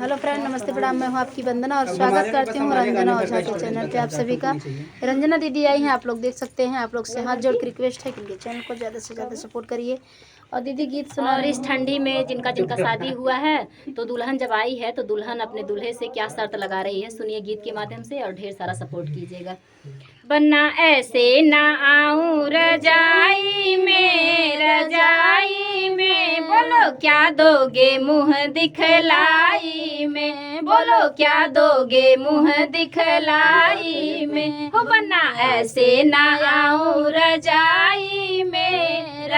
Hello friend, नमस्ते प्रणाम। मैं हूँ आपकी वंदना और स्वागत करती हूँ रंजना ओझा के चैनल पे आप सभी का। रंजना दीदी आई हैं, आप लोग देख सकते हैं। आप लोग से हाथ जोड़ के रिक्वेस्ट है कि इनके चैनल को ज़्यादा से ज़्यादा सपोर्ट करिए। और दीदी गीत सुना और रही इस हैं। ठंडी में जिनका जिनका शादी हुआ है तो दुल्हन जब आई है तो दुल्हन अपने दूल्हे से क्या शर्त लगा रही है, सुनिए गीत के माध्यम से और ढेर सारा सपोर्ट कीजिएगा। बन्ना ऐसे ना आऊं रजाई में, बोलो क्या दोगे मुंह दिखलाई में, बोलो क्या दोगे मुंह दिखलाई में। हो बन्ना ऐसे ना आऊं रजाई में,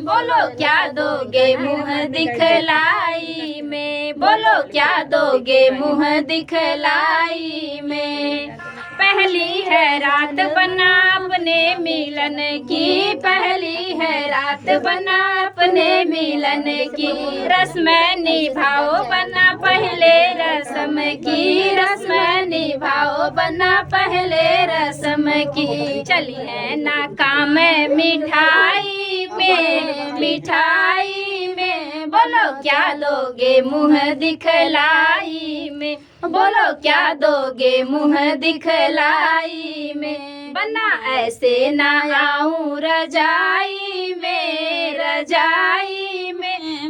बोलो क्या दोगे मुंह दिखलाई में, बोलो क्या दोगे मुंह दिखलाई में। पहली है रात बना अपने मिलन की, पहली है रात बना अपने मिलन की, रस्म निभाओ बना पहले रस्म की, रस्म निभाओ बना पहले रस्म की। चली है ना काम मिठाई में, बोलो क्या दोगे मुंह दिखलाई में, बोलो क्या दोगे मुंह दिखलाई में। बन्ना ऐसे ना आऊं रजाई में,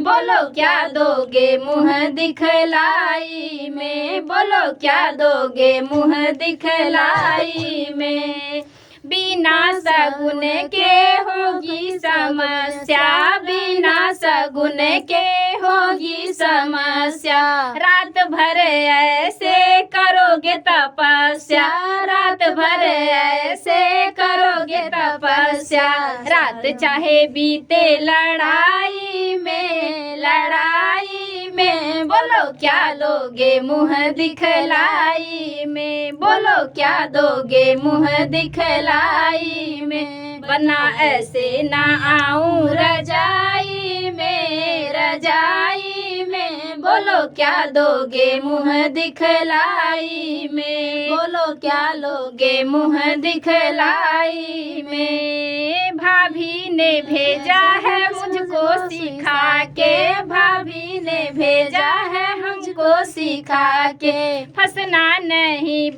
बोलो क्या दोगे मुंह दिखलाई में, बोलो क्या दोगे मुंह दिखलाई में। बिना सगुन के होगी समस्या, बिना सगुन के होगी समस्या, रात भर ऐसे करोगे तपस्या, रात भर ऐसे करोगे तपस्या, रात चाहे बीते लड़ाई में, बोलो क्या लोगे मुंह दिखलाई में, बोलो क्या दोगे मुंह दिखलाई में। बन्ना ऐसे ना आऊं रजाई में, बोलो क्या दोगे मुंह दिखलाई में, बोलो क्या लोगे मुंह दिखलाई में। भाभी ने भेजा है मुझको सिखा के, भाभी ने भेजा है मुझको सिखा के, फंसना नहीं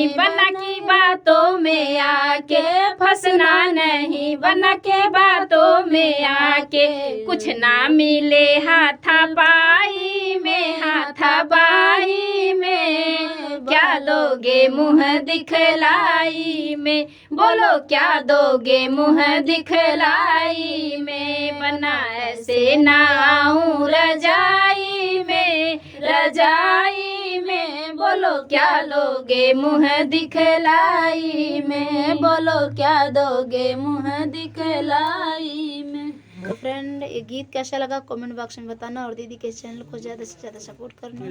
बना की बातों में आके, फंसना नहीं बना के बातों में आके, कुछ ना मिले हाथापाई में, क्या लोगे मुंह दिखलाई में, बोलो क्या दोगे मुंह दिखलाई में। बना ऐसे ना आऊं रजाई में, बोलो क्या लोगे मुंह दिखलाई में, बोलो क्या दोगे मुंह दिखलाई में। तो फ्रेंड, ये गीत कैसा लगा कमेंट बॉक्स में बताना और दीदी के चैनल को ज़्यादा से ज़्यादा सपोर्ट करना।